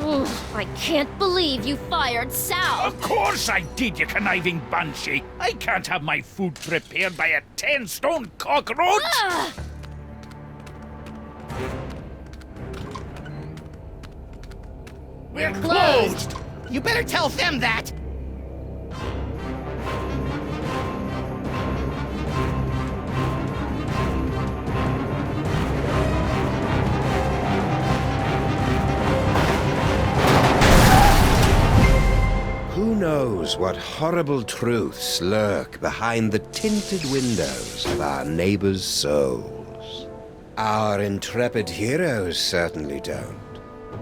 I can't believe you fired Sal! Of course I did, you conniving banshee! I can't have my food prepared by a 10-stone cockroach! We're closed! You better tell them that! Who knows what horrible truths lurk behind the tinted windows of our neighbors' souls? Our intrepid heroes certainly don't.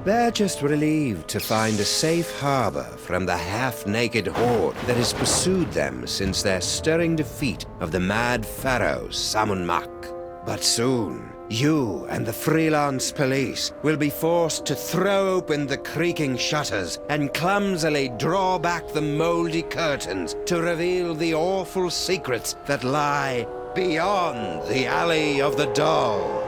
They're just relieved to find a safe harbor from the half-naked horde that has pursued them since their stirring defeat of the mad pharaoh Samunmak. But soon, you and the freelance police will be forced to throw open the creaking shutters and clumsily draw back the moldy curtains to reveal the awful secrets that lie beyond the Alley of the Dolls.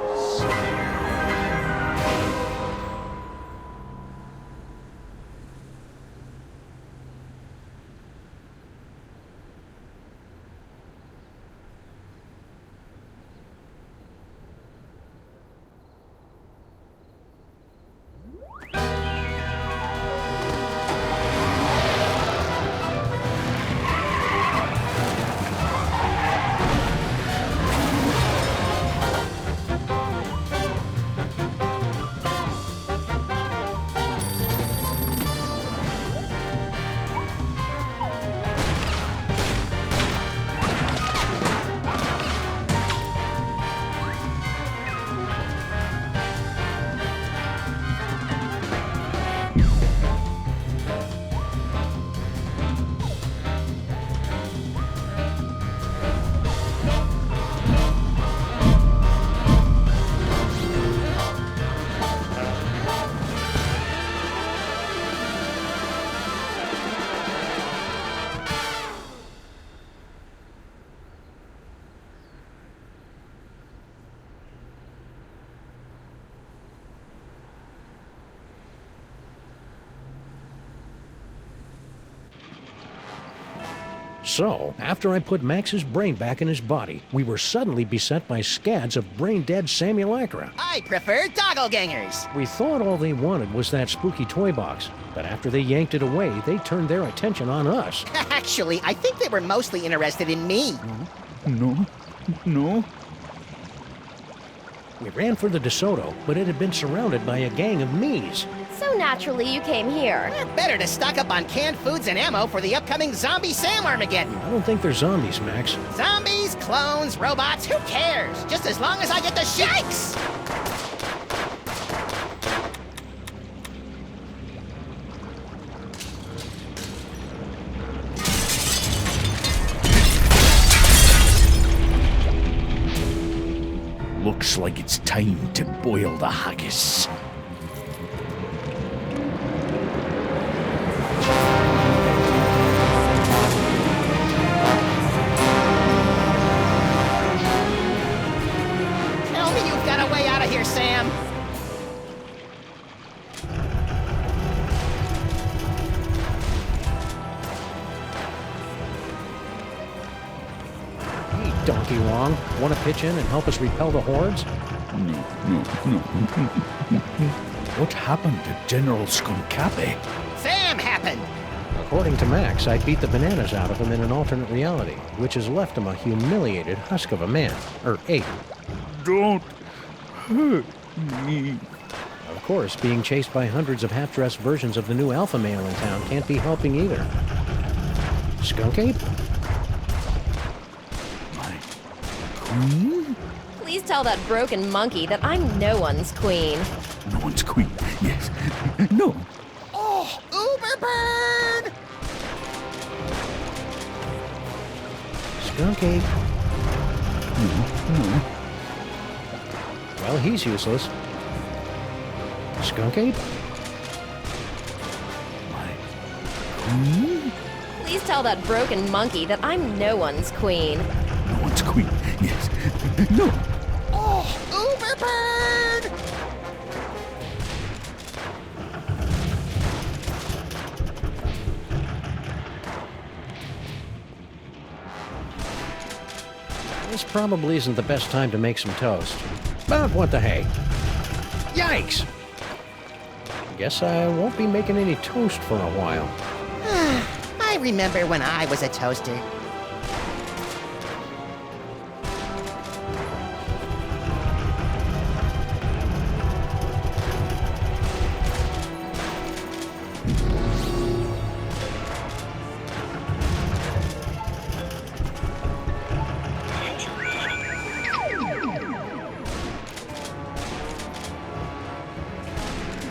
So, after I put Max's brain back in his body, we were suddenly beset by scads of brain-dead simulacra. I prefer doppelgangers. We thought all they wanted was that spooky toy box, but after they yanked it away, they turned their attention on us. Actually, I think they were mostly interested in me. No. We ran for the DeSoto, but it had been surrounded by a gang of me's. So naturally you came here. Better to stock up on canned foods and ammo for the upcoming Zombie Sam Armageddon. I don't think they're zombies, Max. Zombies, clones, robots, who cares? Just as long as I get the shakes! Looks like it's time to boil the haggis. Tell me you've got a way out of here, Sam. Hey, Donkey Wong, want to pitch in and help us repel the hordes? No. What happened to General Skun-ka'pe? Sam happened. According to Max, I beat the bananas out of him in an alternate reality, which has left him a humiliated husk of a man, or ape. Don't hurt me. Of course, being chased by hundreds of half-dressed versions of the new alpha male in town can't be helping either. Skunk-ape? My queen? Please tell that broken monkey that I'm no one's queen. No one's queen. Yes. No. Oh, Uberbird! Skunk-ape. No. Well, he's useless. Skunk-ape? My queen? Please tell that broken monkey that I'm no one's queen. No one's queen. Yes. No. Oh, Uberbird! This probably isn't the best time to make some toast. But what the hey? Yikes! Guess I won't be making any toast for a while. I remember when I was a toaster.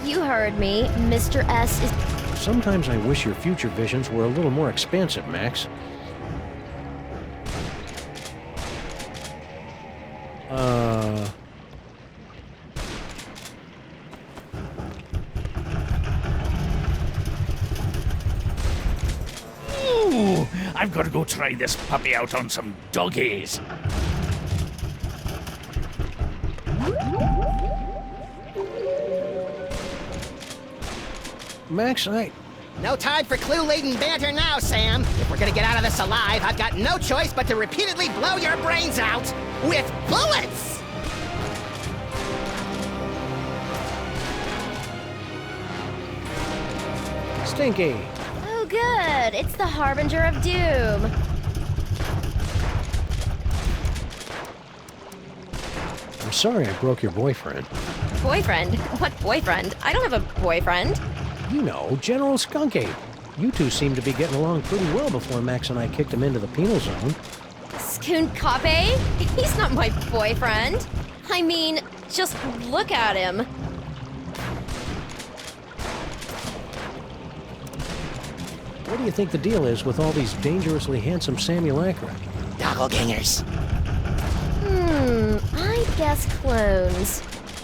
You heard me. Mr. S is... Sometimes I wish your future visions were a little more expansive, Max. Ooh, I've got to go try this puppy out on some doggies. Max, No time for clue-laden banter now, Sam. If we're gonna get out of this alive, I've got no choice but to repeatedly blow your brains out with bullets! Stinky! Oh, good. It's the harbinger of doom. I'm sorry I broke your boyfriend. Boyfriend? What boyfriend? I don't have a boyfriend. You know, General Skun-ka'pe. You two seemed to be getting along pretty well before Max and I kicked him into the penal zone. Skun-ka'pe? He's not my boyfriend. I mean, just look at him. What do you think the deal is with all these dangerously handsome simulacra? Doppelgangers. I guess clones.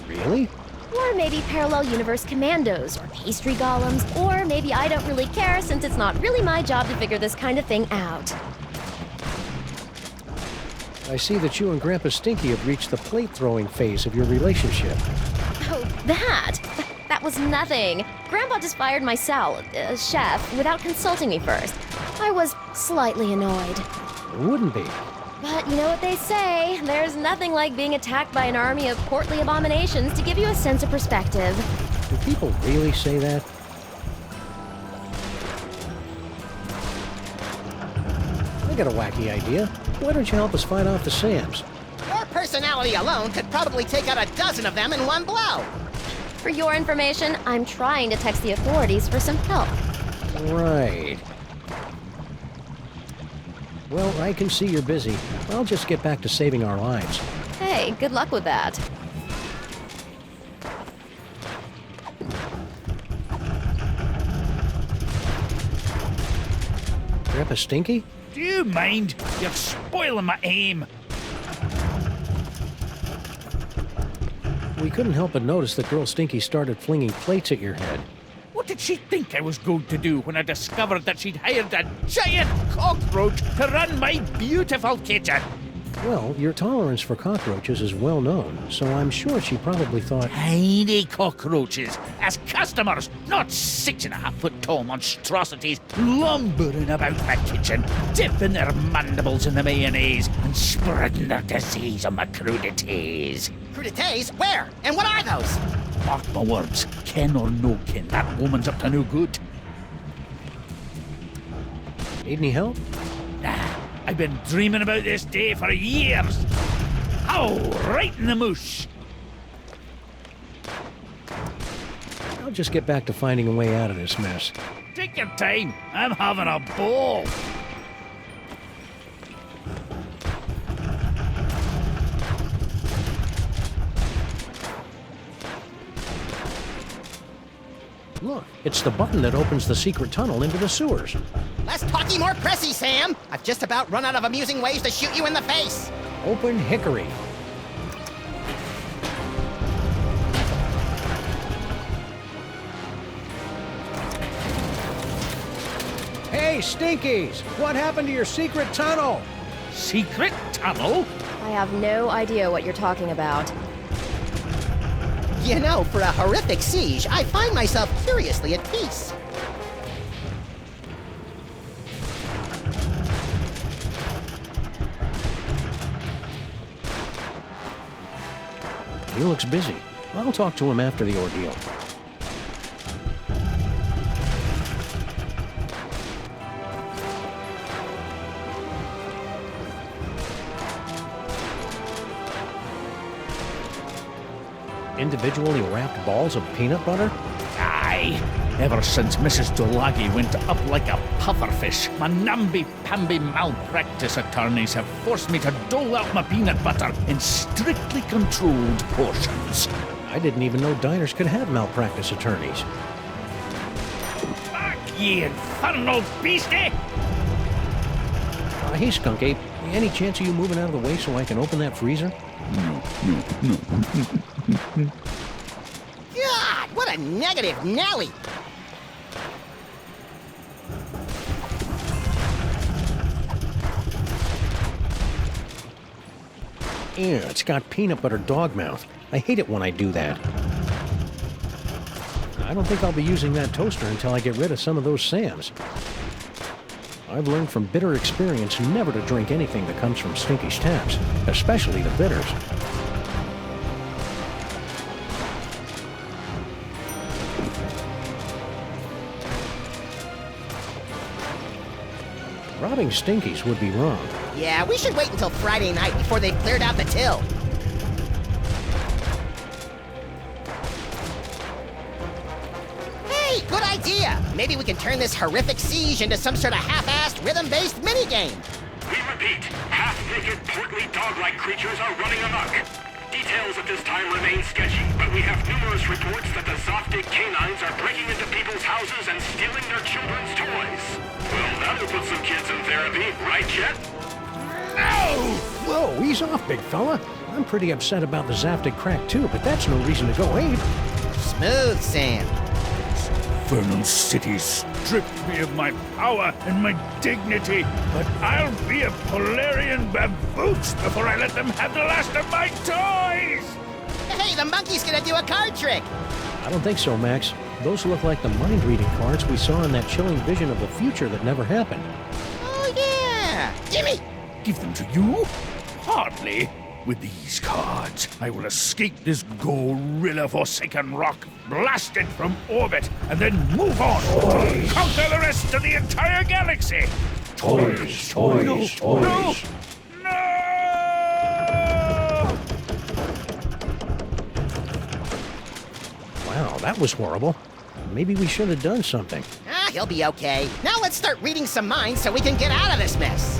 Really? Or maybe parallel universe commandos, or pastry golems, or maybe I don't really care since it's not really my job to figure this kind of thing out. I see that you and Grandpa Stinky have reached the plate-throwing phase of your relationship. Oh, that? That was nothing. Grandpa just fired my chef, without consulting me first. I was slightly annoyed. It wouldn't be. But you know what they say, there's nothing like being attacked by an army of portly abominations to give you a sense of perspective. Do people really say that? I got a wacky idea. Why don't you help us fight off the Sams? Your personality alone could probably take out a dozen of them in one blow. For your information, I'm trying to text the authorities for some help. Right. Well, I can see you're busy. I'll just get back to saving our lives. Hey, good luck with that. Grandpa Stinky? Do you mind? You're spoiling my aim. We couldn't help but notice that Girl Stinky started flinging plates at your head. What did she think I was going to do when I discovered that she'd hired a giant cockroach to run my beautiful kitchen? Well, your tolerance for cockroaches is well known, so I'm sure she probably thought... Tiny cockroaches as customers, not 6.5-foot tall monstrosities lumbering about my kitchen, dipping their mandibles in the mayonnaise and spreading their disease on my crudities. Crudités? Where? And what are those? Mark my words, kin or no kin, that woman's up to no good. Need any help? Nah, I've been dreaming about this day for years. Oh, right in the moosh. I'll just get back to finding a way out of this mess. Take your time, I'm having a ball. Look, it's the button that opens the secret tunnel into the sewers. Less talky, more pressy, Sam. I've just about run out of amusing ways to shoot you in the face. Open hickory. Hey, Stinkies! What happened to your secret tunnel? Secret tunnel? I have no idea what you're talking about. You know, for a horrific siege, I find myself curiously at peace. He looks busy. I'll talk to him after the ordeal. Individually wrapped balls of peanut butter? Aye. Ever since Mrs. Dolagi went up like a pufferfish, my namby-pamby malpractice attorneys have forced me to dole out my peanut butter in strictly controlled portions. I didn't even know diners could have malpractice attorneys. Back, ye infernal beastie! Hey, Skunk-ape, any chance of you moving out of the way so I can open that freezer? God, what a negative Nelly! Ew, it's got peanut butter dog mouth. I hate it when I do that. I don't think I'll be using that toaster until I get rid of some of those Sams. I've learned from bitter experience never to drink anything that comes from Stinky's taps, especially the bitters. Robbing Stinky's would be wrong. Yeah, we should wait until Friday night before they've cleared out the till. Hey, good idea! Maybe we can turn this horrific siege into some sort of half-assed, rhythm-based minigame. We repeat, half-naked, portly dog-like creatures are running amok. Details at this time remain sketchy, but we have numerous reports that the Zoftig canines are breaking into people's houses and stealing their children's toys. Well, that'll put some kids in therapy, right, Chet? No! Whoa, ease off, big fella. I'm pretty upset about the Zaftig crack too, but that's no reason to go ape. Smooth, Sam. Infernal city stripped me of my power and my dignity, but I'll be a Polarian baboots before I let them have the last of my toys! Hey, the monkey's gonna do a card trick! I don't think so, Max. Those look like the mind-reading cards we saw in that chilling vision of the future that never happened. Oh, yeah! Gimme! Give them to you? Hardly. With these cards, I will escape this gorilla-forsaken rock, blast it from orbit, and then move on to conquer the rest of the entire galaxy! Toys, toys, No! toys. No! Wow, that was horrible. Maybe we should have done something. Ah, he'll be okay. Now let's start reading some minds so we can get out of this mess.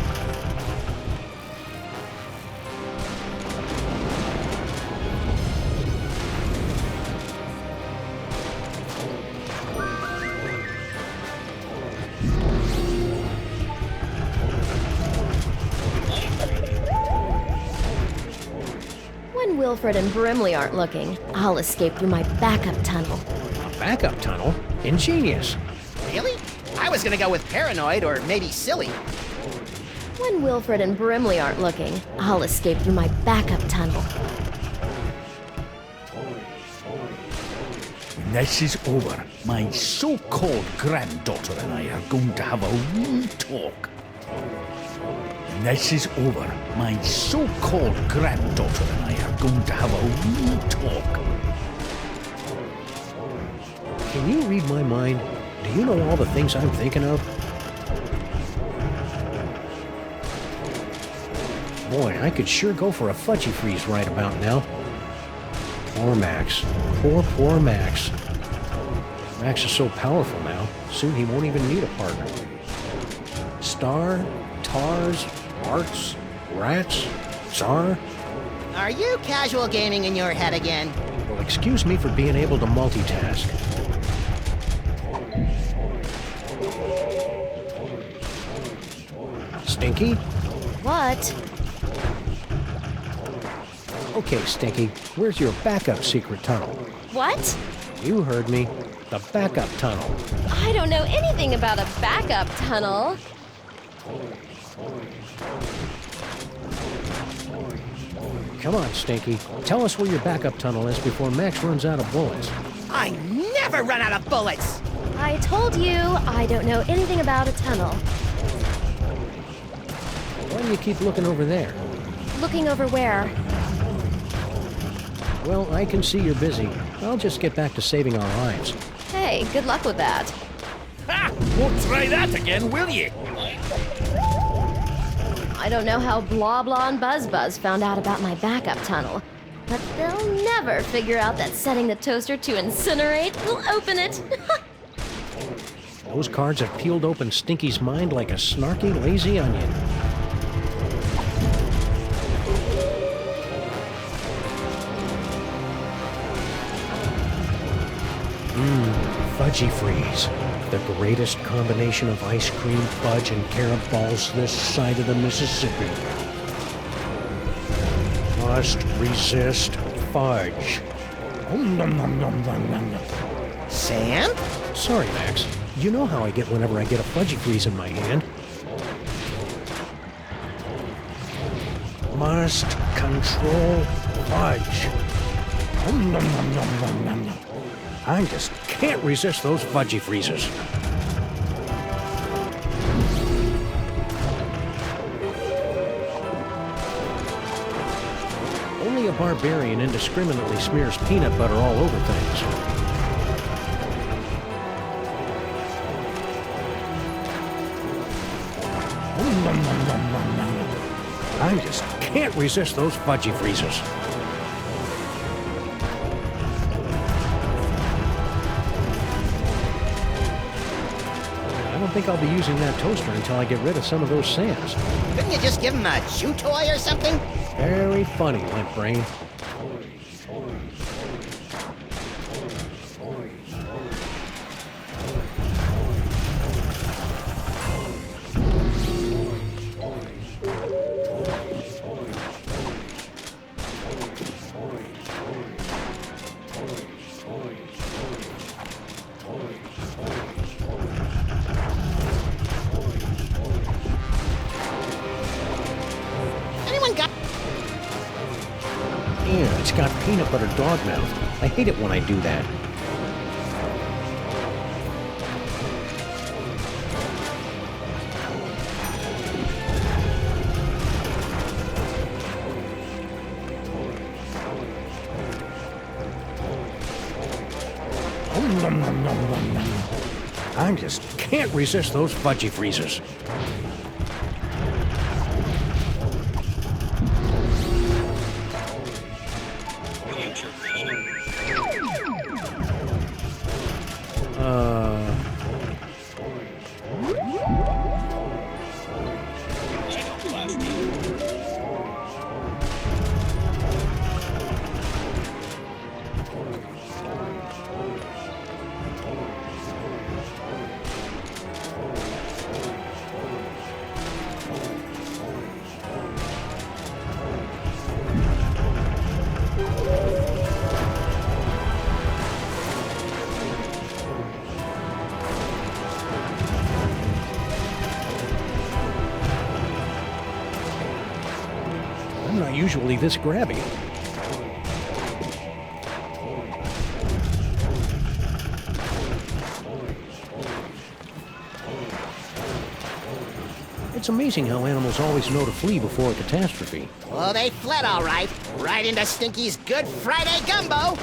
When Wilfred and Brimley aren't looking, I'll escape through my backup tunnel. A backup tunnel? Ingenious. Really? I was gonna go with paranoid or maybe silly. When Wilfred and Brimley aren't looking, I'll escape through my backup tunnel. When this is over, my so-called granddaughter and I are going to have a wee talk. When this is over, my so-called granddaughter and I are going to have a wee talk. Can you read my mind? Do you know all the things I'm thinking of? Boy, I could sure go for a fudgy freeze right about now. Poor Max. Poor Max. Max is so powerful now, soon he won't even need a partner. Star, Tars, Arts, Rats, Tsar. Are you casual gaming in your head again? Well, excuse me for being able to multitask. Stinky? What? Okay, Stinky, where's your backup secret tunnel? What? You heard me. The backup tunnel. I don't know anything about a backup tunnel. Come on, Stinky. Tell us where your backup tunnel is before Max runs out of bullets. I never run out of bullets! I told you I don't know anything about a tunnel. Why do you keep looking over there? Looking over where? Well, I can see you're busy. I'll just get back to saving our lives. Hey, good luck with that. Ha! Won't try that again, will ye? I don't know how Blah Blah and Buzz Buzz found out about my backup tunnel, but they'll never figure out that setting the toaster to incinerate will open it. Those cards have peeled open Stinky's mind like a snarky, lazy onion. Fudgy Freeze. The greatest combination of ice cream, fudge, and carob balls this side of the Mississippi. Must resist fudge. Sam? Sorry, Max. You know how I get whenever I get a Fudgy Freeze in my hand. Must control fudge. I just can't resist those Fudgy Freezes. Only a barbarian indiscriminately smears peanut butter all over things. I just can't resist those Fudgy Freezes. I don't think I'll be using that toaster until I get rid of some of those sands. Couldn't you just give him a chew toy or something? Very funny, Limp Brain. Yeah, it's got peanut butter dog mouth. I hate it when I do that. I just can't resist those Fudgy Freezes. I'm not usually this grabby. It's amazing how animals always know to flee before a catastrophe. Oh, they fled all right. Right into Stinky's Good Friday gumbo.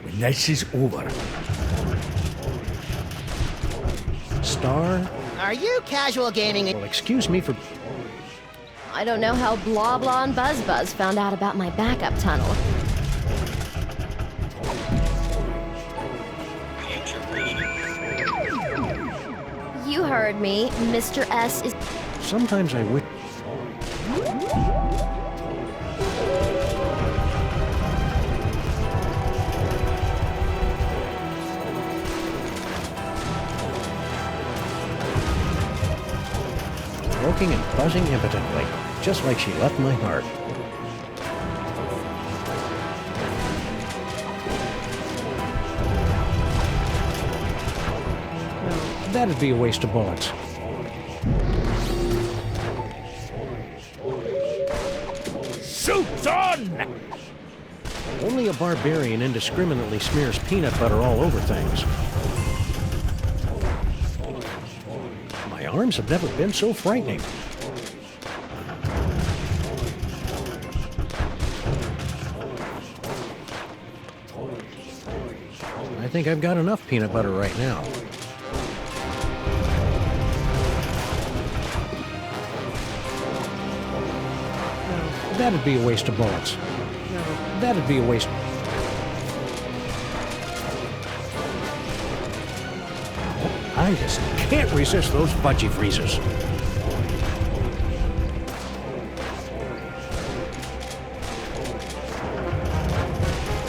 When this is over, Star? Are you casual gaming? Well, excuse me for... I don't know how Blah Blah and Buzz Buzz found out about my backup tunnel. You heard me. Mr. S is... Sometimes I wish... stroking and buzzing impotently, just like she left my heart. Well, that'd be a waste of bullets. Shoot on! Only a barbarian indiscriminately smears peanut butter all over things. My arms have never been so frightening. I think I've got enough peanut butter right now. That'd be a waste of bullets. That'd be a waste. I just can't resist those fudgy freezes.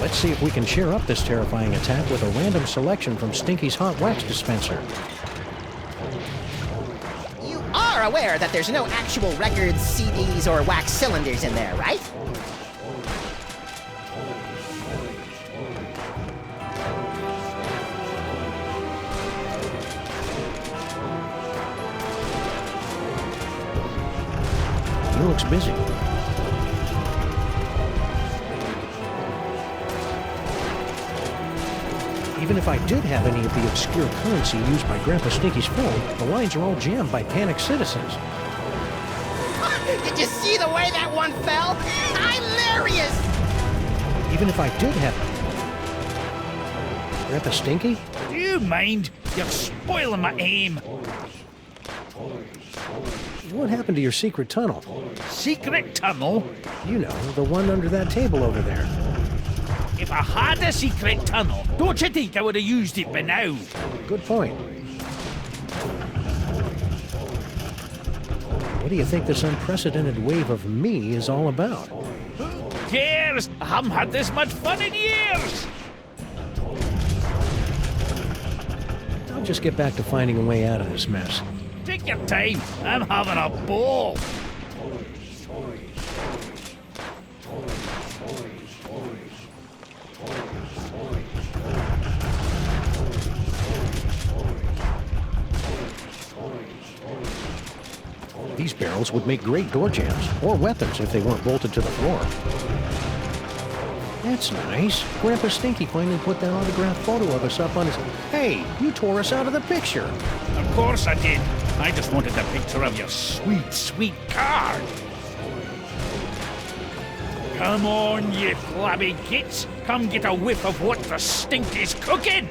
Let's see if we can cheer up this terrifying attack with a random selection from Stinky's hot wax dispenser. You are aware that there's no actual records, CDs, or wax cylinders in there, right? He looks busy. Even if I did have any of the obscure currency used by Grandpa Stinky's phone, the lines are all jammed by panicked citizens. Did you see the way that one fell? Hilarious! Even if I did have... Grandpa Stinky? Do you mind? You're spoiling my aim. What happened to your secret tunnel? Secret tunnel? You know, the one under that table over there. If I had a secret tunnel, don't you think I would have used it by now? Good point. What do you think this unprecedented wave of me is all about? Who cares? I haven't had this much fun in years! I'll just get back to finding a way out of this mess. Take your time. I'm having a ball. These barrels would make great door jams, or weapons if they weren't bolted to the floor. That's nice. Grandpa Stinky finally put that autographed photo of us up on his... Hey, you tore us out of the picture. Of course I did. I just wanted a picture of your sweet, sweet card. Come on, you flabby gits. Come get a whiff of what the stink is cooking.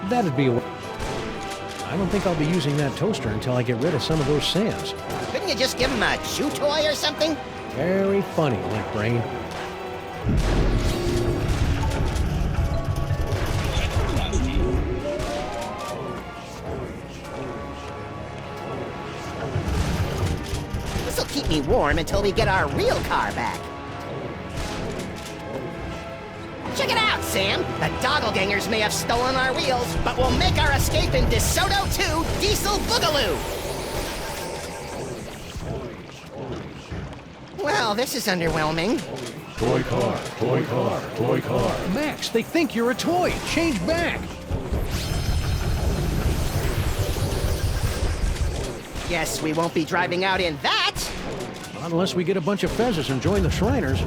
That'd be a... I don't think I'll be using that toaster until I get rid of some of those sands. Couldn't you just give him a chew toy or something? Very funny, Link Brain. This'll keep me warm until we get our real car back. Check it out, Sam! The Doppelgangers may have stolen our wheels, but we'll make our escape in DeSoto 2 Diesel Boogaloo! Well, this is underwhelming. Toy car, toy car, toy car. Max, they think you're a toy. Change back. Guess we won't be driving out in that! Not unless we get a bunch of fezzes and join the Shriners.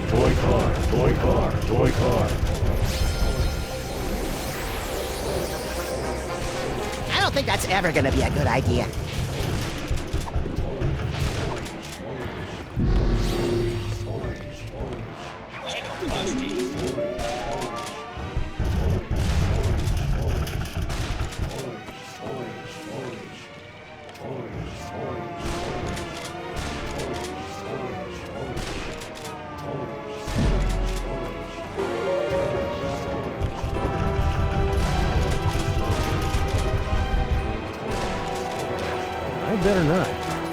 Toy car, toy car, toy car. don't think that's ever gonna be a good idea. I better not.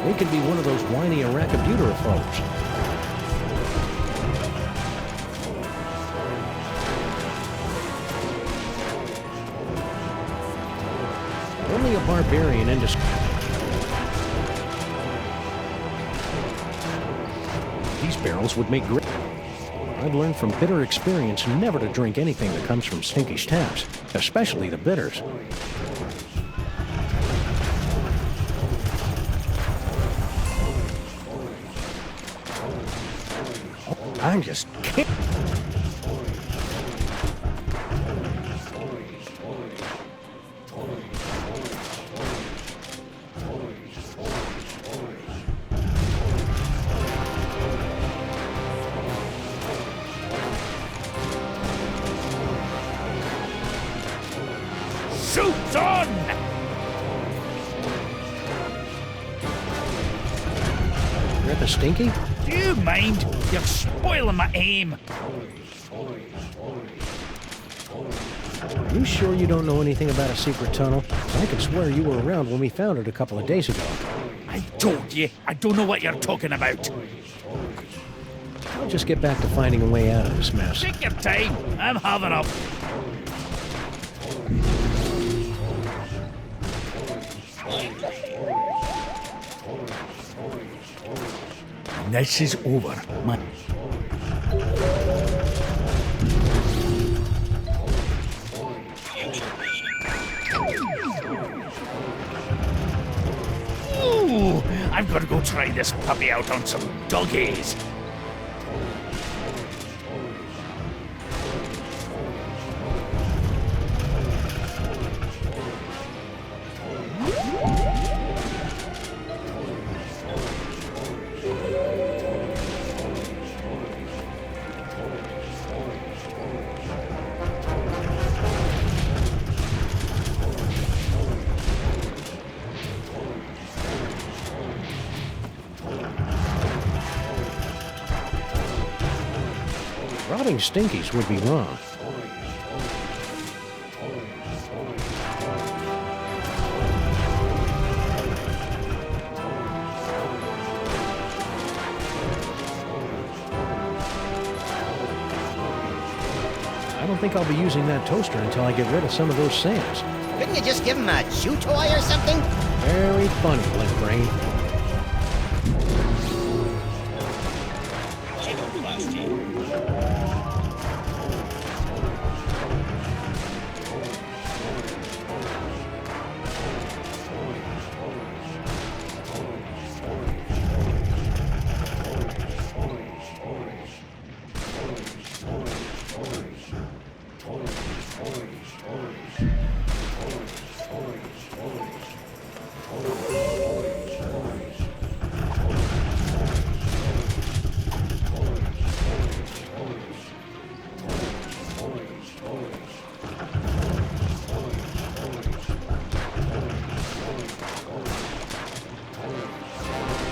They could be one of those whiny arachidutera folks. Only a barbarian into... These barrels would make great... I've learned from bitter experience never to drink anything that comes from Stinky's taps, especially the bitters. I just can't... Shoot on! Grandpa Stinky? Do you mind? You're spoiling my aim. Are you sure you don't know anything about a secret tunnel? I could swear you were around when we found it a couple of days ago. I told you, I don't know what you're talking about. I'll just get back to finding a way out of this mess. Take your time. I'm having up. This is over, man. Ooh, I've got to go try this puppy out on some doggies. Robbing Stinky's would be wrong. I don't think I'll be using that toaster until I get rid of some of those sands. Couldn't you just give him a chew toy or something? Very funny, Blink Brain.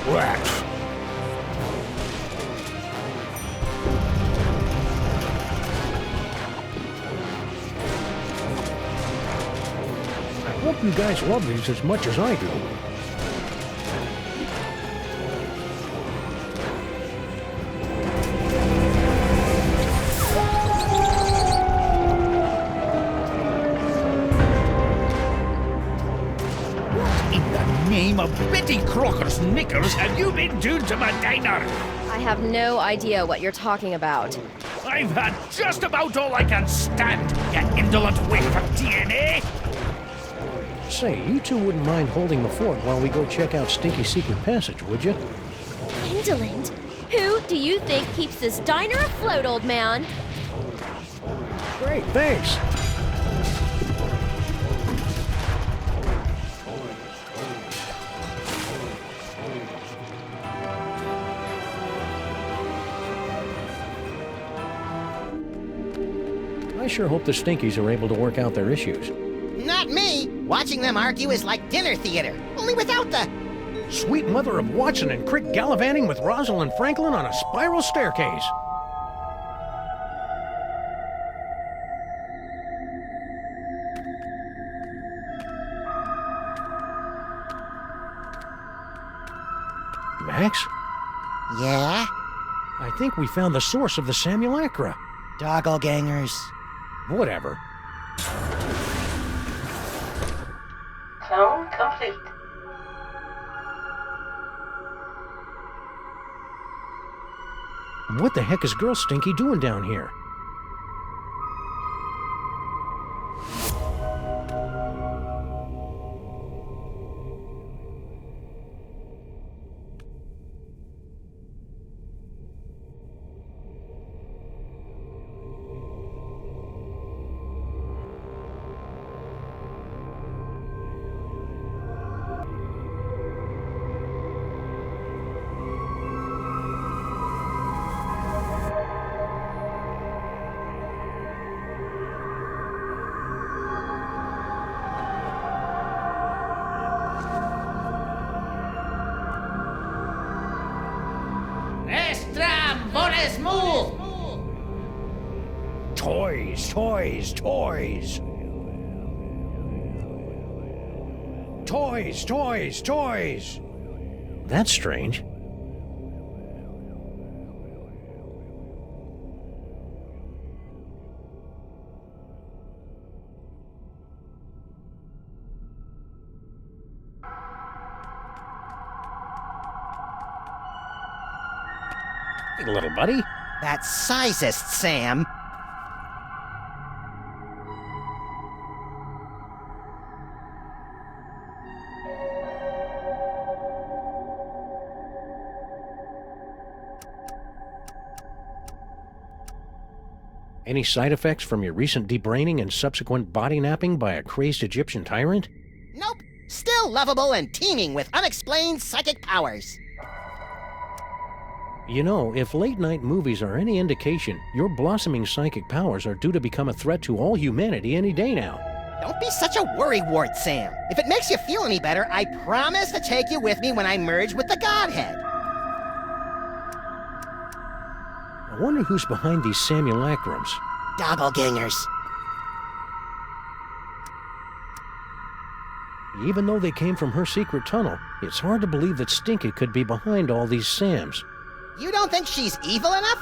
What? I hope you guys love these as much as I do. In the name of Betty Crocker's knickers have you been doing to my diner? I have no idea what you're talking about. I've had just about all I can stand, you indolent whiff of DNA! Say, you two wouldn't mind holding the fort while we go check out Stinky's secret passage, would you? Indolent? Who do you think keeps this diner afloat, old man? Great, thanks. sure hope the Stinkies are able to work out their issues. Not me! Watching them argue is like dinner theater, only without the... Sweet mother of Watson and Crick gallivanting with Rosalind Franklin on a spiral staircase. Max? Yeah? I think we found the source of the simulacra. Doppelgangers. Whatever. Clone complete. What the heck is Girl Stinky doing down here? Toys, toys, toys. Toys, toys, toys. That's strange. Hey, little buddy. That's sizest, Sam. Any side effects from your recent debraining and subsequent body napping by a crazed Egyptian tyrant? Nope. Still lovable and teeming with unexplained psychic powers. You know, if late-night movies are any indication, your blossoming psychic powers are due to become a threat to all humanity any day now. Don't be such a worrywart, Sam. If it makes you feel any better, I promise to take you with me when I merge with the Godhead. I wonder who's behind these simulacrums. Doppelgangers. Even though they came from her secret tunnel, it's hard to believe that Stinky could be behind all these Sams. You don't think she's evil enough?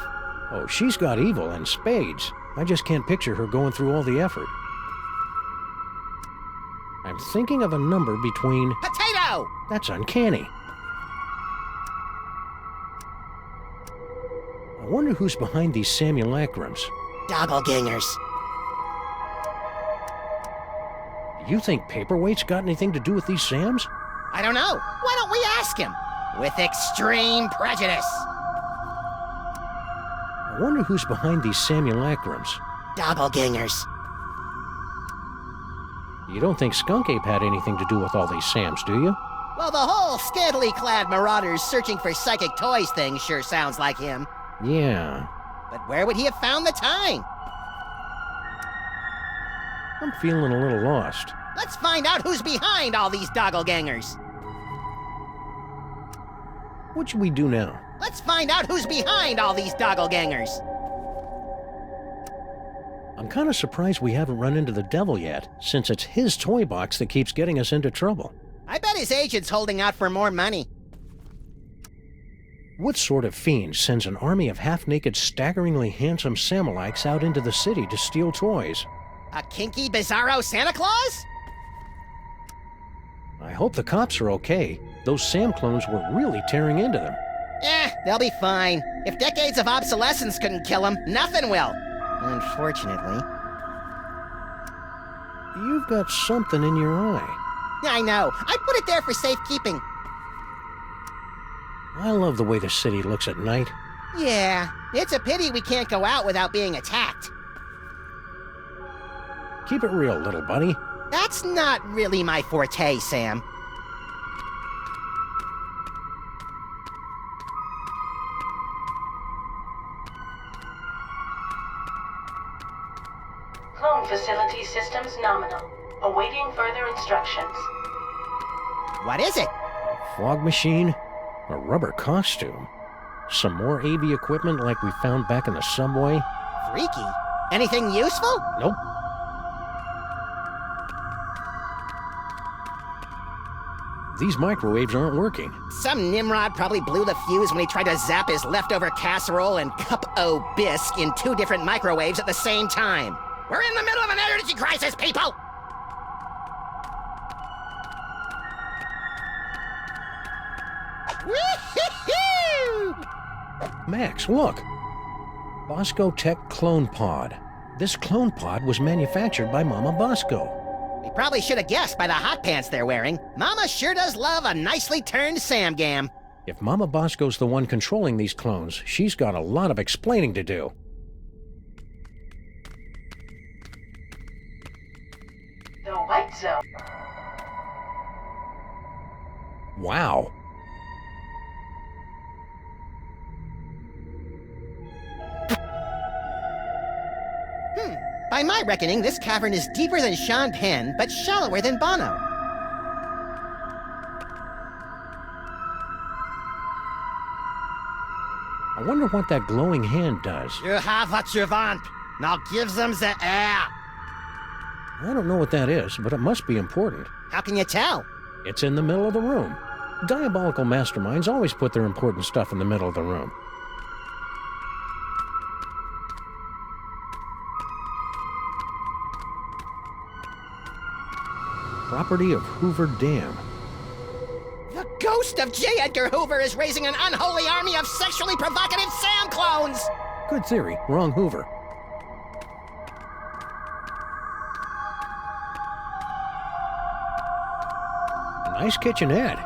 Oh, she's got evil in spades. I just can't picture her going through all the effort. I'm thinking of a number between... Potato! That's uncanny. I wonder who's behind these simulacrums. Doppelgangers. You think Paiperwaite's got anything to do with these Sams? I don't know. Why don't we ask him? With extreme prejudice. I wonder who's behind these simulacrums. Doppelgangers. You don't think Skun-ka'pe had anything to do with all these Sams, do you? Well, the whole scantily clad marauders searching for psychic toys thing sure sounds like him. Yeah. But where would he have found the time? I'm feeling a little lost. Let's find out who's behind all these doppelgangers. What should we do now? Let's find out who's behind all these doppelgangers. I'm kind of surprised we haven't run into the devil yet, since it's his toy box that keeps getting us into trouble. I bet his agent's holding out for more money. What sort of fiend sends an army of half-naked, staggeringly handsome Samalites out into the city to steal toys? A kinky, bizarro Santa Claus? I hope the cops are okay. Those Sam clones were really tearing into them. They'll be fine. If decades of obsolescence couldn't kill them, nothing will. Unfortunately. You've got something in your eye. I know. I put it there for safekeeping. I love the way the city looks at night. Yeah, it's a pity we can't go out without being attacked. Keep it real, little buddy. That's not really my forte, Sam. nominal. Awaiting further instructions. What is it? Fog machine? A rubber costume? Some more AV equipment like we found back in the subway? Freaky. Anything useful? Nope. These microwaves aren't working. Some Nimrod probably blew the fuse when he tried to zap his leftover casserole and cup o' bisque in 2 different microwaves at the same time. We're in the middle of an energy crisis, people! Woo-hoo-hoo! Max, look! Bosco Tech Clone Pod. This clone pod was manufactured by Momma Bosco. We probably should have guessed by the hot pants they're wearing. Mama sure does love a nicely turned Samgam. If Momma Bosco's the one controlling these clones, she's got a lot of explaining to do. The White Zone. Wow. By my reckoning, this cavern is deeper than Sean Penn, but shallower than Bono. I wonder what that glowing hand does. You have what you want. Now give them the air. I don't know what that is, but it must be important. How can you tell? It's in the middle of the room. Diabolical masterminds always put their important stuff in the middle of the room. Property of Hoover Dam. The ghost of J. Edgar Hoover is raising an unholy army of sexually provocative Sam clones! Good theory. Wrong Hoover. Nice kitchenette.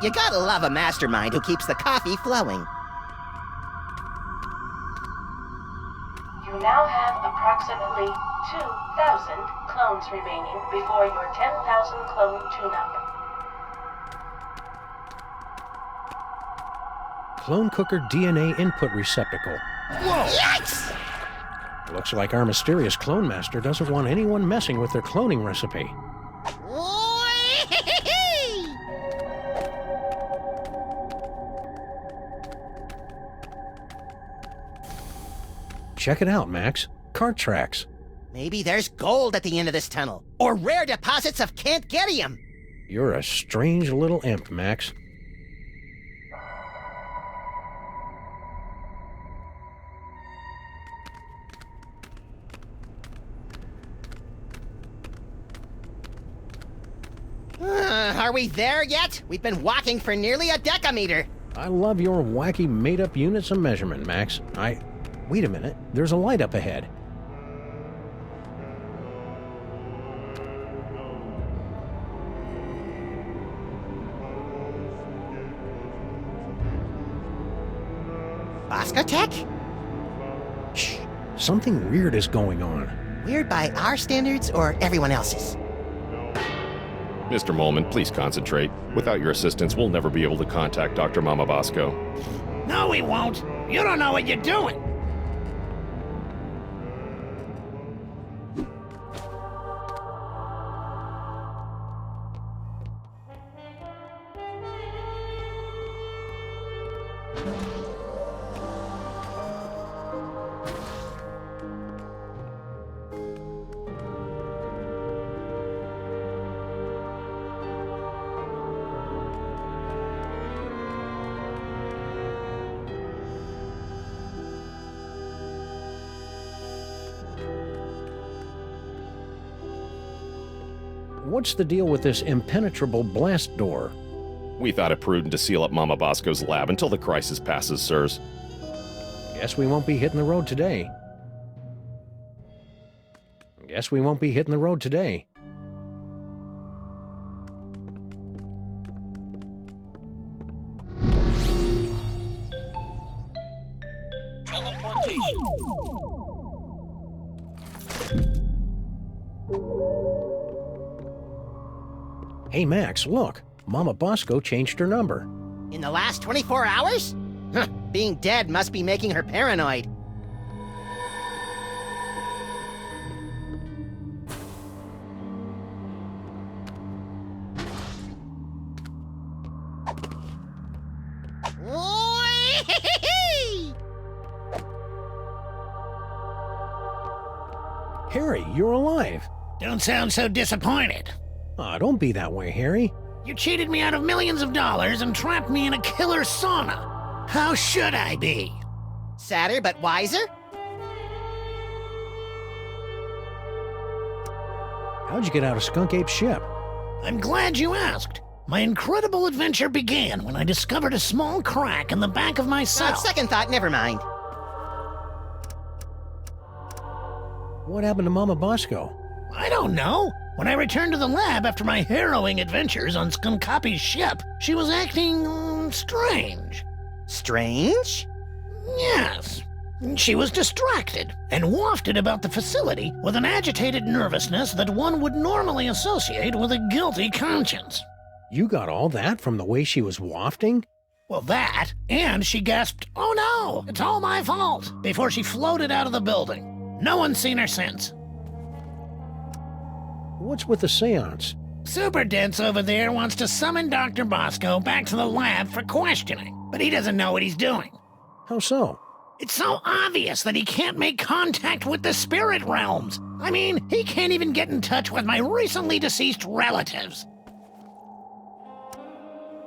You gotta love a mastermind who keeps the coffee flowing. You now have approximately 2,000 clones remaining before your 10,000 clone tune-up. Clone cooker DNA input receptacle. Whoa! Yikes! Looks like our mysterious clone master doesn't want anyone messing with their cloning recipe. Check it out, Max. Cart tracks. Maybe there's gold at the end of this tunnel, or rare deposits of Kantgetium. You're a strange little imp, Max. Are we there yet? We've been walking for nearly a decameter. I love your wacky made-up units of measurement, Max. Wait a minute. There's a light up ahead. Bosco Tech? Shh. Something weird is going on. Weird by our standards or everyone else's? Mr. Molman, please concentrate. Without your assistance, we'll never be able to contact Dr. Momma Bosco. No, we won't. You don't know what you're doing. What's the deal with this impenetrable blast door? We thought it prudent to seal up Momma Bosco's lab until the crisis passes, sirs. Guess we won't be hitting the road today. Guess we won't be hitting the road today. Hey, Max, look. Momma Bosco changed her number. In the last 24 hours? Huh, being dead must be making her paranoid. sorry. You're alive. Don't sound so disappointed. Aw, don't be that way, Harry. You cheated me out of millions of dollars and trapped me in a killer sauna. How should I be? Sadder but wiser? How'd you get out of Skunk-Ape's ship? I'm glad you asked. My incredible adventure began when I discovered a small crack in the back of my On cell. second thought, never mind. What happened to Momma Bosco? I don't know. When I returned to the lab after my harrowing adventures on Skun-ka'pe's ship, she was acting strange. Strange? Yes. She was distracted and wafted about the facility with an agitated nervousness that one would normally associate with a guilty conscience. You got all that from the way she was wafting? Well, that, and she gasped, "Oh no, it's all my fault," before she floated out of the building. No one's seen her since. What's with the seance? Super Dense over there wants to summon Dr. Bosco back to the lab for questioning, but he doesn't know what he's doing. How so? It's so obvious that he can't make contact with the spirit realms. I mean, he can't even get in touch with my recently deceased relatives.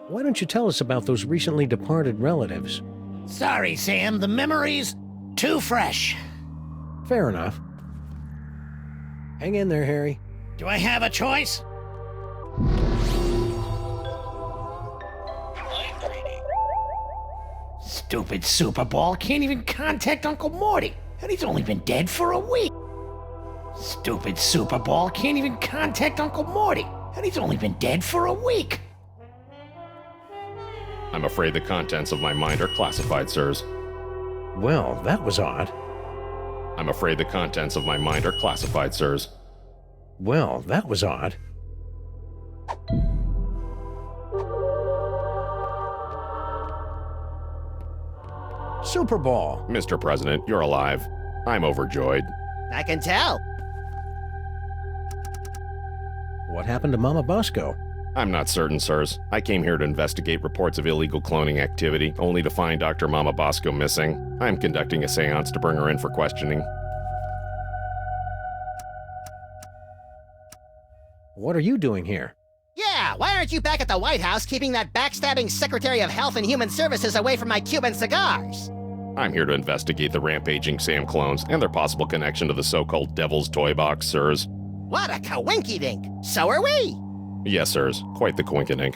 Why don't you tell us about those recently departed relatives? Sorry, Sam, the memory's too fresh. Fair enough. Hang in there, Harry. Do I have a choice? Stupid Super Ball can't even contact Uncle Morty, and he's only been dead for a week. Stupid Super Ball can't even contact Uncle Morty, and he's only been dead for a week. I'm afraid the contents of my mind are classified, sirs. Well, that was odd. I'm afraid the contents of my mind are classified, sirs. Well, that was odd. Super Ball. Mr. President, you're alive. I'm overjoyed. I can tell. What happened to Momma Bosco? I'm not certain, sirs. I came here to investigate reports of illegal cloning activity, only to find Dr. Momma Bosco missing. I'm conducting a seance to bring her in for questioning. What are you doing here? Yeah, why aren't you back at the White House keeping that backstabbing Secretary of Health and Human Services away from my Cuban cigars? I'm here to investigate the rampaging Sam clones and their possible connection to the so-called Devil's Toy Box, sirs. What a coinky-dink! So are we! Yes, sirs. Quite the coinkydink.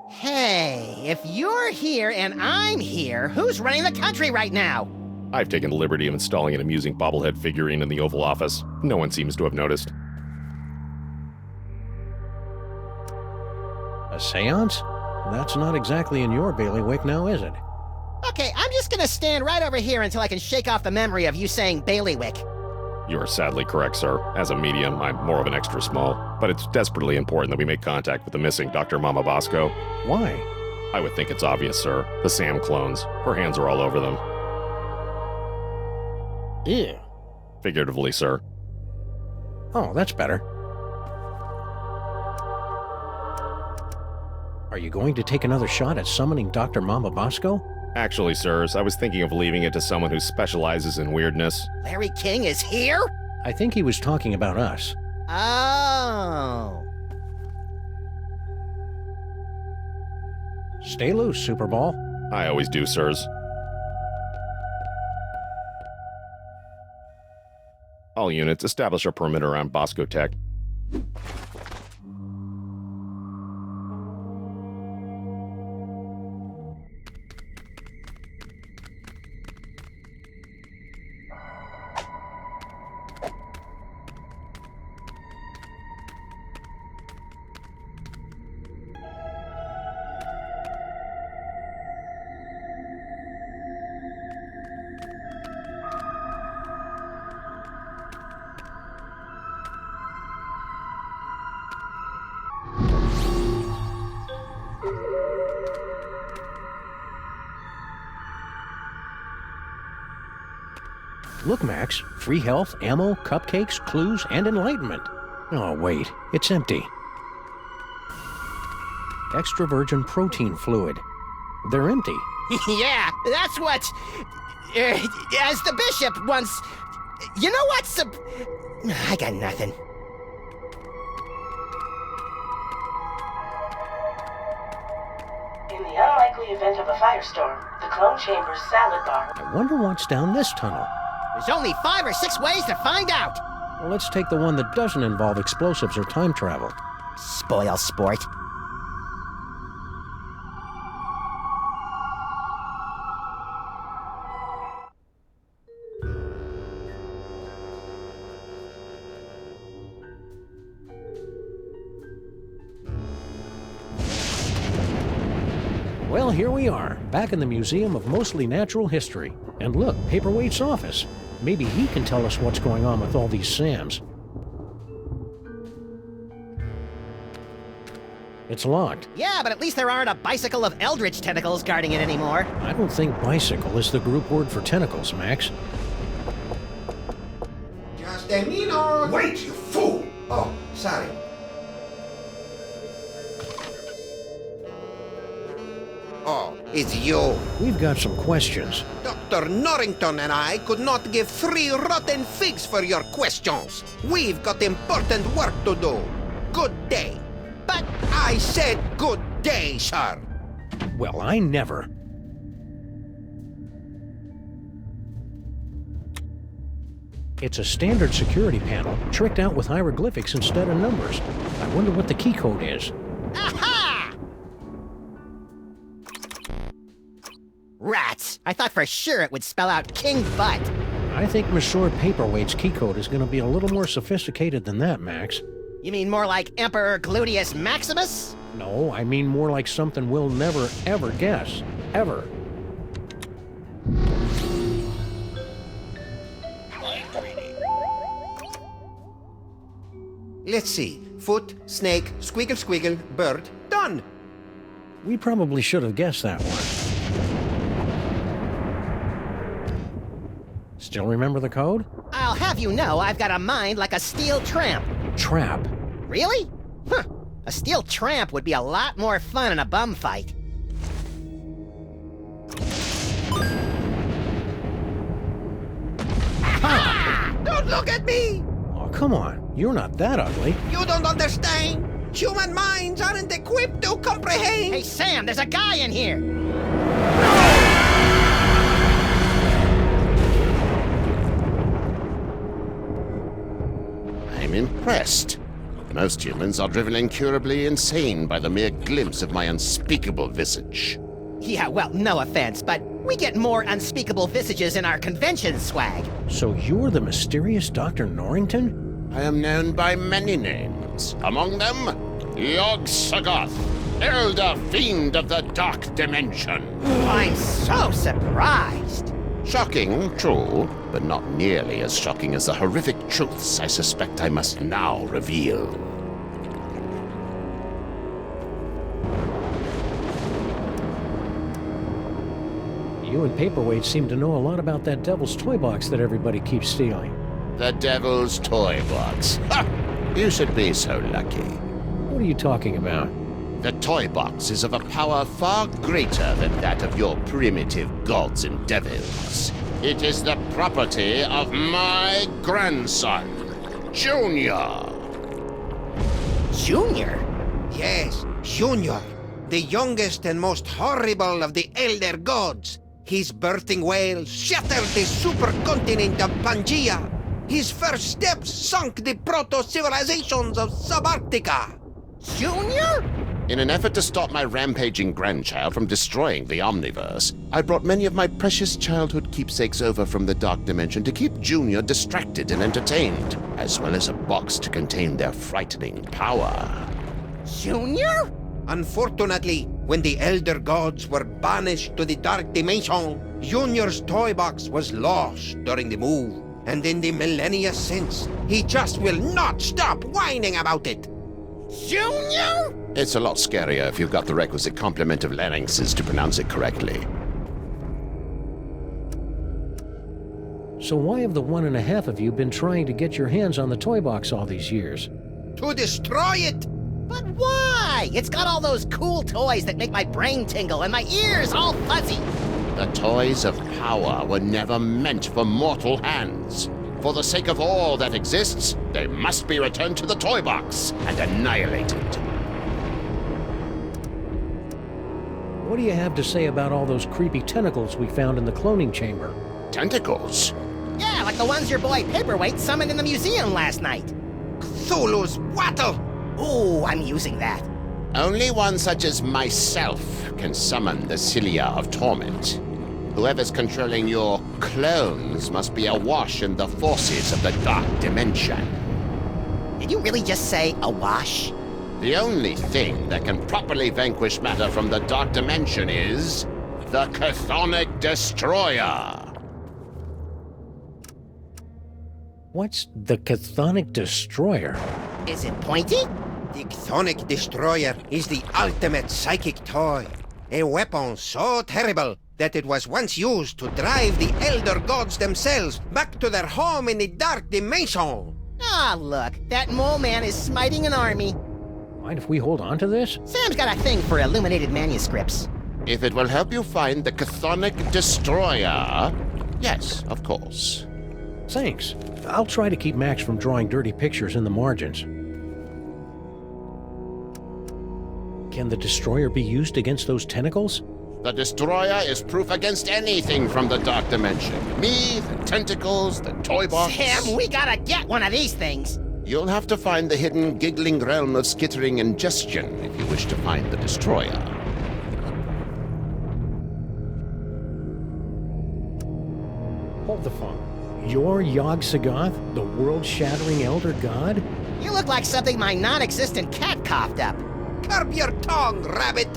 Hey, if you're here and I'm here, who's running the country right now? I've taken the liberty of installing an amusing bobblehead figurine in the Oval Office. No one seems to have noticed. A seance? That's not exactly in your bailiwick now, is it? Okay, I'm just gonna stand right over here until I can shake off the memory of you saying bailiwick. You are sadly correct, sir. As a medium, I'm more of an extra small. But it's desperately important that we make contact with the missing Dr. Momma Bosco. Why? I would think it's obvious, sir. The Sam clones. Her hands are all over them. Ew. Figuratively, sir. Oh, that's better. Are you going to take another shot at summoning Dr. Momma Bosco? Actually, sirs, I was thinking of leaving it to someone who specializes in weirdness. Larry King is here? I think he was talking about us. Oh. Stay loose, Super Ball. I always do, sirs. All units, establish a perimeter around Bosco Tech. Look, Max. Free health, ammo, cupcakes, clues, and enlightenment. Oh, wait. It's empty. extra virgin protein fluid. They're empty. Yeah, that's what... as the bishop once... You know what, I got nothing. In the unlikely event of a firestorm, the clone chamber's salad bar... I wonder what's down this tunnel. There's only 5 or 6 ways to find out. Well, let's take the one that doesn't involve explosives or time travel. Spoil sport. Well, here we are, back in the Museum of Mostly Natural History. And look, Paiperwaite's office. Maybe he can tell us what's going on with all these Sams. It's locked. Yeah, but at least there aren't a bicycle of eldritch tentacles guarding it anymore. I don't think bicycle is the group word for tentacles, Max. Just a minute! Wait, you fool! Oh, sorry. Oh, it's you. We've got some questions. Dr. Norrington and I could not give 3 rotten figs for your questions. We've got important work to do. Good day. But I said good day, sir. Well, I never. It's a standard security panel, tricked out with hieroglyphics instead of numbers. I wonder what the key code is. Aha! Rats! I thought for sure it would spell out King Butt. I think Monsieur Paperwaite's key code is going to be a little more sophisticated than that, Max. You mean more like Emperor Gluteus Maximus? No, I mean more like something we'll never, ever guess. Ever. Let's see. Foot, snake, squiggle squiggle, bird. Done! We probably should have guessed that one. Still remember the code? I'll have you know I've got a mind like a steel tramp. Trap. Really? Huh. A steel tramp would be a lot more fun in a bum fight. Ha! Don't look at me! Oh, come on. You're not that ugly. You don't understand. Human minds aren't equipped to comprehend. Hey, Sam, there's a guy in here! I'm impressed. Most humans are driven incurably insane by the mere glimpse of my unspeakable visage. Yeah, well, no offense, but we get more unspeakable visages in our convention swag. So you're the mysterious Dr. Norrington? I am known by many names. Among them, Yog-Sothoth, Elder Fiend of the Dark Dimension. I'm so surprised. Shocking, true, but not nearly as shocking as the horrific truths I suspect I must now reveal. You and Paperwaite seem to know a lot about that devil's toy box that everybody keeps stealing. The Devil's Toy Box. Ha! You should be so lucky. What are you talking about? The toy box is of a power far greater than that of your primitive gods and devils. It is the property of my grandson, Junior. Junior? Yes, Junior. The youngest and most horrible of the Elder Gods. His birthing wail shattered the supercontinent of Pangea. His first steps sunk the proto-civilizations of Subarctica. Junior? In an effort to stop my rampaging grandchild from destroying the Omniverse, I brought many of my precious childhood keepsakes over from the Dark Dimension to keep Junior distracted and entertained, as well as a box to contain their frightening power. Junior? Unfortunately, when the Elder Gods were banished to the Dark Dimension, Junior's toy box was lost during the move. And in the millennia since, he just will not stop whining about it. Junior? It's a lot scarier if you've got the requisite complement of larynxes to pronounce it correctly. So why have the 1.5 of you been trying to get your hands on the toy box all these years? To destroy it! But why? It's got all those cool toys that make my brain tingle and my ears all fuzzy. The toys of power were never meant for mortal hands. For the sake of all that exists, they must be returned to the toy box and annihilated. What do you have to say about all those creepy tentacles we found in the cloning chamber? Tentacles? Yeah, like the ones your boy Paiperwaite summoned in the museum last night. Cthulhu's wattle! Ooh, I'm using that. Only one such as myself can summon the Cilia of Torment. Whoever's controlling your clones must be awash in the forces of the Dark Dimension. Did you really just say awash? The only thing that can properly vanquish matter from the Dark Dimension is the Chthonic Destroyer. What's the Chthonic Destroyer? Is it pointy? The Chthonic Destroyer is the ultimate psychic toy. A weapon so terrible that it was once used to drive the Elder Gods themselves back to their home in the Dark Dimension. Ah, look, that mole man is smiting an army. Mind if we hold on to this? Sam's got a thing for illuminated manuscripts. If it will help you find the Chthonic Destroyer, yes, of course. Thanks. I'll try to keep Max from drawing dirty pictures in the margins. Can the Destroyer be used against those tentacles? The Destroyer is proof against anything from the Dark Dimension. Me, the tentacles, the toy box. Sam, we gotta get one of these things. You'll have to find the hidden giggling realm of skittering ingestion if you wish to find the Destroyer. Hold the phone. You're Yog-Sothoth, the world-shattering Elder God? You look like something my non-existent cat coughed up. Curb your tongue, rabbit!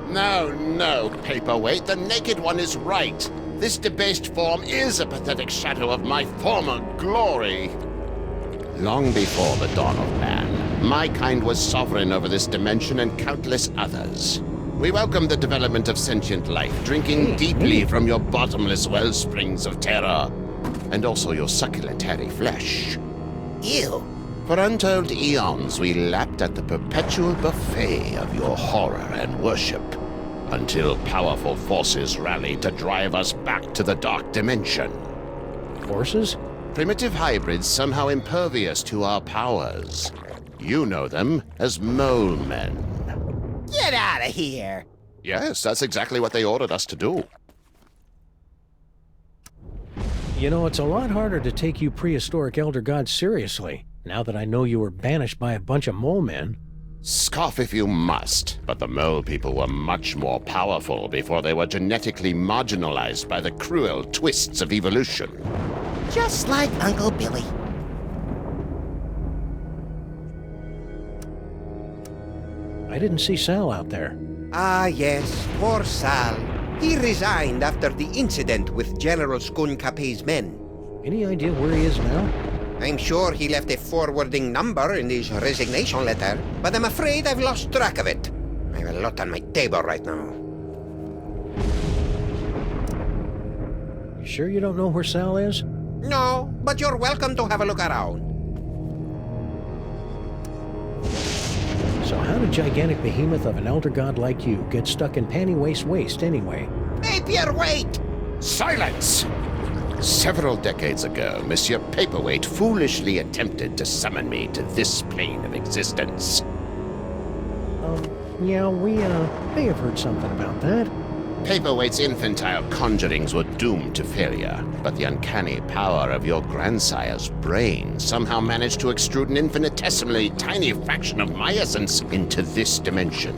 No, Paiperwaite, the Naked One is right. This debased form is a pathetic shadow of my former glory. Long before the dawn of man, my kind was sovereign over this dimension and countless others. We welcome the development of sentient life, drinking deeply from your bottomless well springs of terror, and also your succulent hairy flesh. Ew. For untold eons, we lapped at the perpetual buffet of your horror and worship, until powerful forces rallied to drive us back to the Dark Dimension. Forces? Primitive hybrids somehow impervious to our powers. You know them as mole men. Get out of here. Yes, that's exactly what they ordered us to do. You know, it's a lot harder to take you prehistoric Elder Gods seriously, now that I know you were banished by a bunch of mole men. Scoff if you must, but the mole people were much more powerful before they were genetically marginalized by the cruel twists of evolution. Just like Uncle Billy. I didn't see Sal out there. Ah, yes, poor Sal. He resigned after the incident with General Skun-ka'pe's men. Any idea where he is now? I'm sure he left a forwarding number in his resignation letter, but I'm afraid I've lost track of it. I have a lot on my table right now. You sure you don't know where Sal is? No, but you're welcome to have a look around. So how did gigantic behemoth of an elder god like you get stuck in panty waist anyway? Paiperwaite! Silence! Several decades ago, Monsieur Paiperwaite foolishly attempted to summon me to this plane of existence. Yeah, we may have heard something about that. Paperwaite's infantile conjurings were doomed to failure, but the uncanny power of your grandsire's brain somehow managed to extrude an infinitesimally tiny fraction of my essence into this dimension.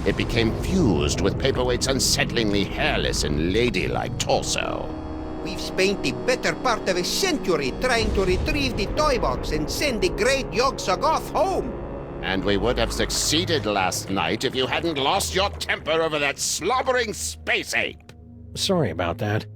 It became fused with Paperwaite's unsettlingly hairless and ladylike torso. We've spent the better part of a century trying to retrieve the toy box and send the great Yog-Sothoth home. And we would have succeeded last night if you hadn't lost your temper over that slobbering space ape. Sorry about that.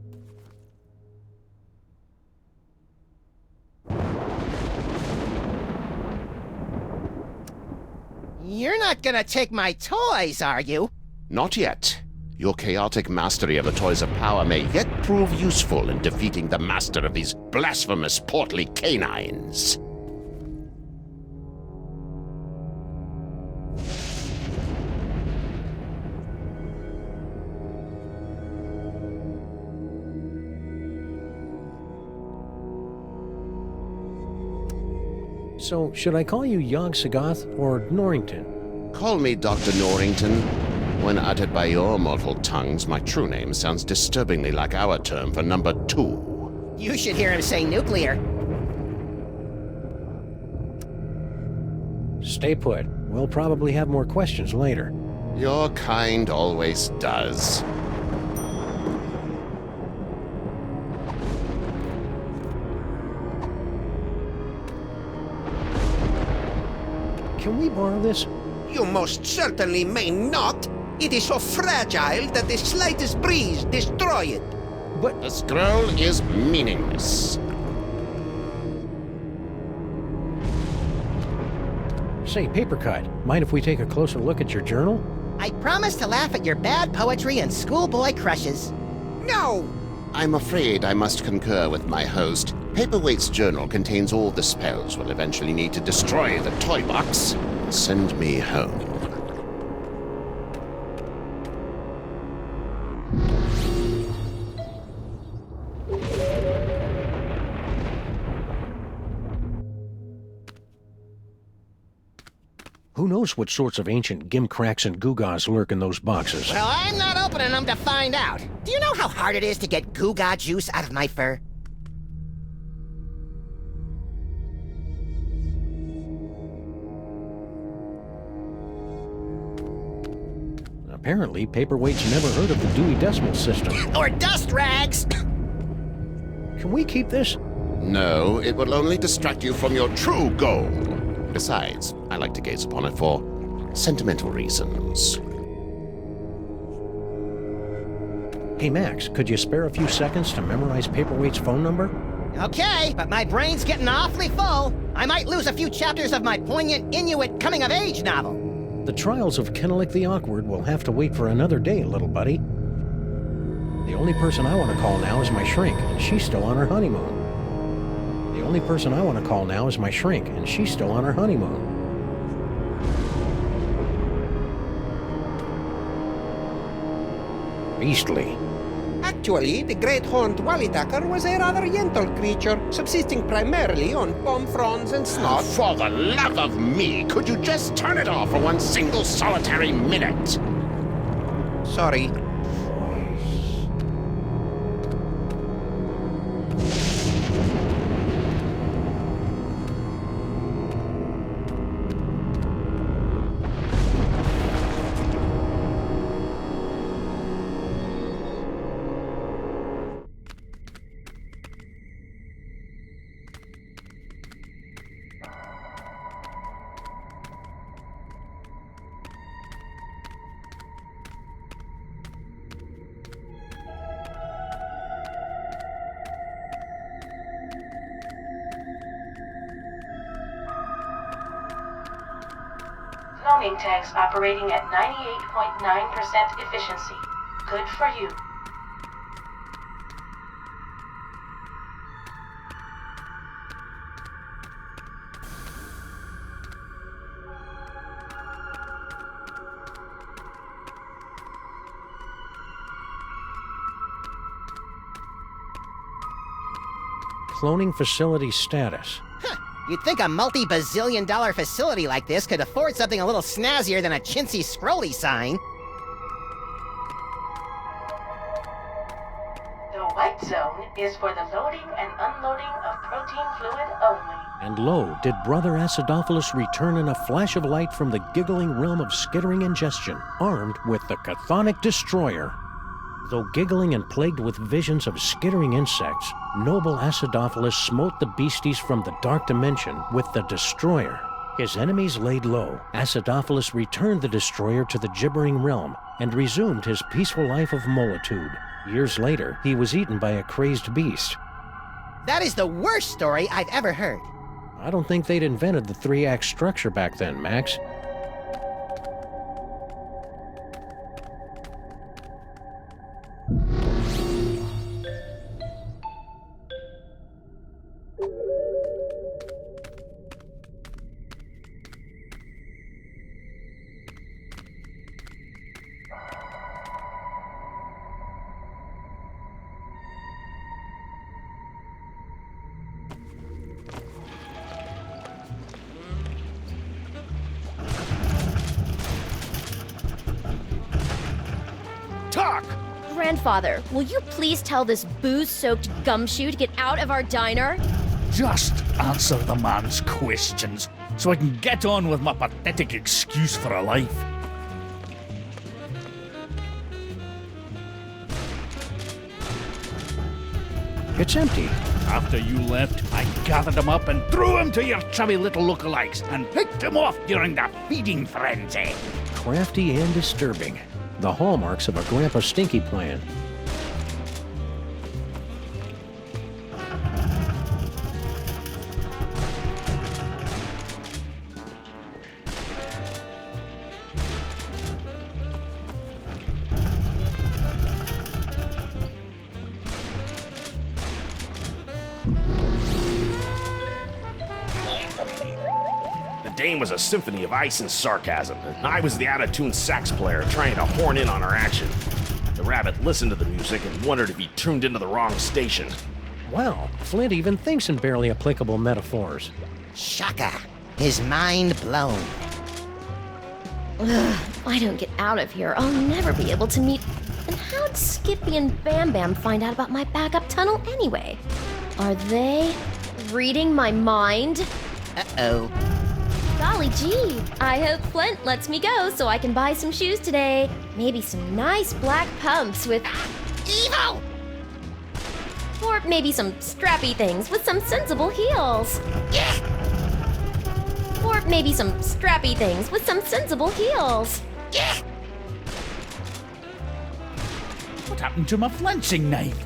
You're not gonna take my toys, are you? Not yet. Your chaotic mastery of the toys of power may yet prove useful in defeating the master of these blasphemous portly canines. So, should I call you Yog-Sothoth or Norrington? Call me Dr. Norrington. When uttered by your mortal tongues, my true name sounds disturbingly like our term for number 2. You should hear him say nuclear. Stay put. We'll probably have more questions later. Your kind always does. Can we borrow this? You most certainly may not. It is so fragile that the slightest breeze destroy it. But The scroll is meaningless. say, Papercut, mind if we take a closer look at your journal? I promise to laugh at your bad poetry and schoolboy crushes. No! I'm afraid I must concur with my host. Paperwaite's journal contains all the spells we'll eventually need to destroy the toy box. Send me home. Who knows what sorts of ancient gimcracks and gewgaws lurk in those boxes? Well, I'm not opening them to find out. Do you know how hard it is to get gewgaw juice out of my fur? Apparently, Paperwaite's never heard of the Dewey Decimal System. Or dust rags! Can we keep this? No, it will only distract you from your true goal. Besides, I like to gaze upon it for sentimental reasons. Hey, Max, could you spare a few seconds to memorize Paperwaite's phone number? Okay, but my brain's getting awfully full. I might lose a few chapters of my poignant Inuit coming-of-age novel. The trials of Kennelik the Awkward will have to wait for another day, little buddy. The only person I want to call now is my shrink, and she's still on her honeymoon. The only person I want to call now is my shrink, and she's still on her honeymoon. Beastly. Actually, the great horned wallytacker was a rather gentle creature, subsisting primarily on palm fronds and snot. For the love of me, could you just turn it off for one single solitary minute? Sorry. Cloning tanks operating at 98.9% efficiency. Good for you. Cloning facility status. You'd think a multi-bazillion-dollar facility like this could afford something a little snazzier than a chintzy scrolly sign. The white zone is for the loading and unloading of protein fluid only. And lo, did Brother Acidophilus return in a flash of light from the giggling realm of skittering ingestion, armed with the Chthonic Destroyer. Though giggling and plagued with visions of skittering insects, noble Acidophilus smote the beasties from the dark dimension with the Destroyer. His enemies laid low. Acidophilus returned the Destroyer to the gibbering realm and resumed his peaceful life of molitude. Years later, he was eaten by a crazed beast. That is the worst story I've ever heard. I don't think they'd invented the 3-act structure back then, Max. Grandfather, will you please tell this booze-soaked gumshoe to get out of our diner? Just answer the man's questions so I can get on with my pathetic excuse for a life. It's empty. After you left, I gathered them up and threw them to your chubby little lookalikes and picked them off during the feeding frenzy. Crafty and disturbing. The hallmarks of a Grandpa Stinky plan. Dane was a symphony of ice and sarcasm, and I was the out-of-tune sax player trying to horn in on our action. The rabbit listened to the music and wondered if he tuned into the wrong station. Wow, Flint even thinks in barely applicable metaphors. Shaka. His mind blown. Ugh, if I don't get out of here, I'll never be able to meet... And how'd Skippy and Bam Bam find out about my backup tunnel anyway? Are they reading my mind? Uh-oh. Golly gee, I hope Flint lets me go so I can buy some shoes today. Maybe some nice black pumps with... Evil! Or maybe some strappy things with some sensible heels. Yeah. Or maybe some strappy things with some sensible heels. Yeah. What happened to my flinching knife?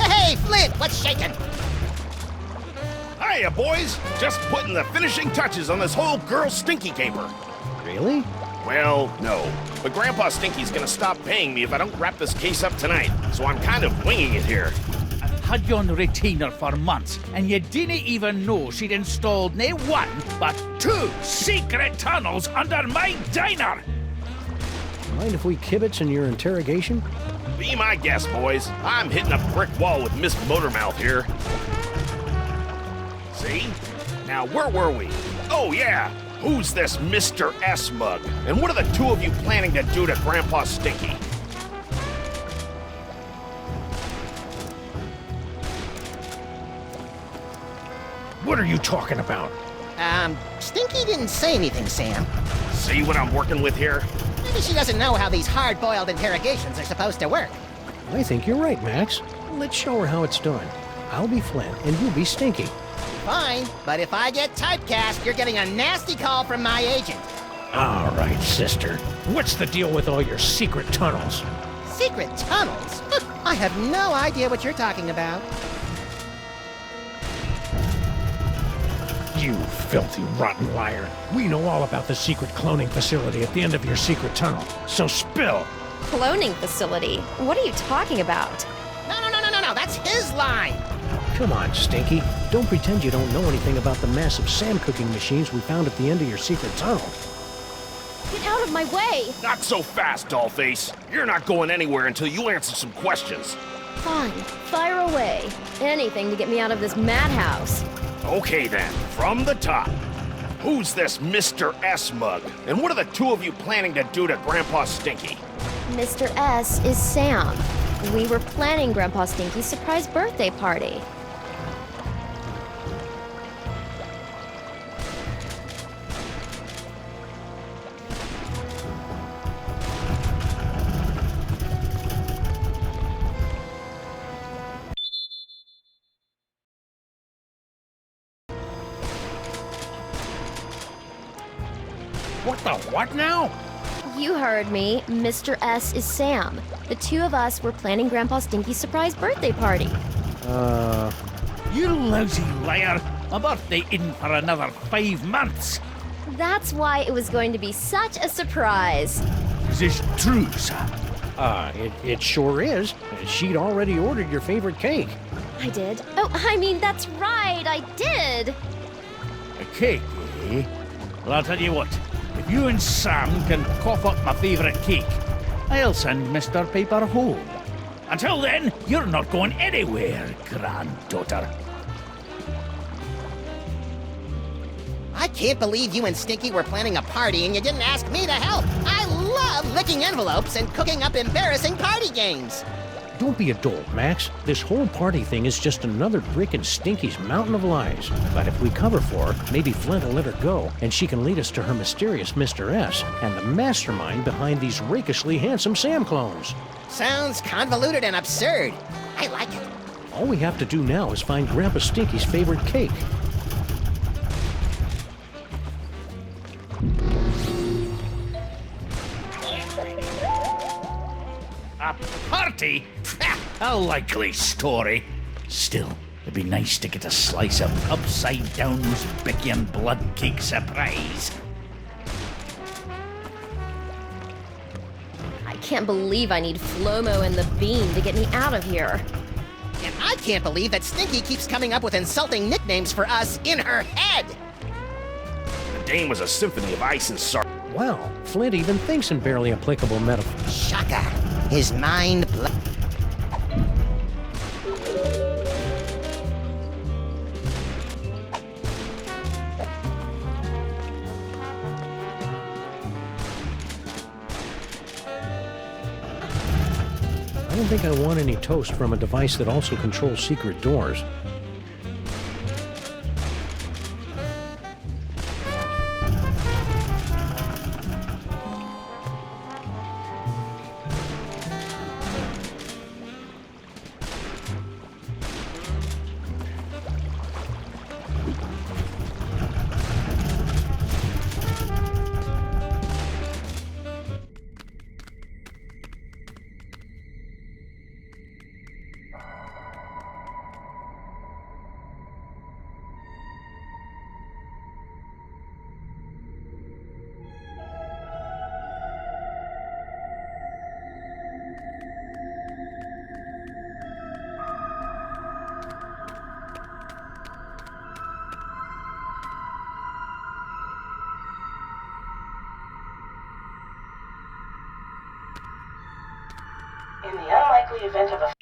Hey, Flint, what's shaking? Hiya, boys! Just putting the finishing touches on this whole Girl Stinky caper. Really? Well, no. But Grandpa Stinky's gonna stop paying me if I don't wrap this case up tonight, so I'm kind of winging it here. I've had you on retainer for months, and you didn't even know she'd installed nae one, but 2 secret tunnels under my diner! Mind if we kibitz in your interrogation? Be my guest, boys. I'm hitting a brick wall with Miss Motormouth here. See? Now, where were we? Oh, yeah. Who's this Mr. S mug? And what are the two of you planning to do to Grandpa Stinky? What are you talking about? Stinky didn't say anything, Sam. See what I'm working with here? Maybe she doesn't know how these hard-boiled interrogations are supposed to work. I think you're right, Max. Let's show her how it's done. I'll be Flint, and you'll be Stinky. Fine, but if I get typecast, you're getting a nasty call from my agent. All right, sister. What's the deal with all your secret tunnels? Secret tunnels? I have no idea what you're talking about. You filthy, rotten liar. We know all about the secret cloning facility at the end of your secret tunnel. So spill! Cloning facility? What are you talking about? No, that's his line! Come on, Stinky. Don't pretend you don't know anything about the massive sand cooking machines we found at the end of your secret tunnel. Get out of my way! Not so fast, Dollface. You're not going anywhere until you answer some questions. Fine, fire away. Anything to get me out of this madhouse. Okay then, from the top. Who's this Mr. S mug? And what are the two of you planning to do to Grandpa Stinky? Mr. S is Sam. We were planning Grandpa Stinky's surprise birthday party. What the what now? You heard me. Mr. S is Sam. The two of us were planning Grandpa Stinky's surprise birthday party. You lousy liar! My birthday isn't for another 5 months. That's why it was going to be such a surprise. Is this true, Sam? It sure is. She'd already ordered your favorite cake. I did. Oh, I mean, that's right, I did. A cake, eh? Well, I'll tell you what. If you and Sam can cough up my favourite cake, I'll send Mr. Paper home. Until then, you're not going anywhere, granddaughter. I can't believe you and Stinky were planning a party and you didn't ask me to help. I love licking envelopes and cooking up embarrassing party games. Don't be a dolt, Max. This whole party thing is just another brick in Stinky's mountain of lies. But if we cover for her, maybe Flint will let her go, and she can lead us to her mysterious Mr. S and the mastermind behind these rakishly handsome Sam clones. Sounds convoluted and absurd. I like it. All we have to do now is find Grandpa Stinky's favorite cake. A party? A likely story. Still, it'd be nice to get a slice of upside-down Uzbekian blood cake surprise. I can't believe I need Flomo and the Bean to get me out of here. And I can't believe that Stinky keeps coming up with insulting nicknames for us in her head. The Dame was a symphony of ice and sarcasm. Wow, Flint even thinks in barely applicable metaphors. Shaka. His mind blown. I don't think I want any toast from a device that also controls secret doors. In the unlikely event of a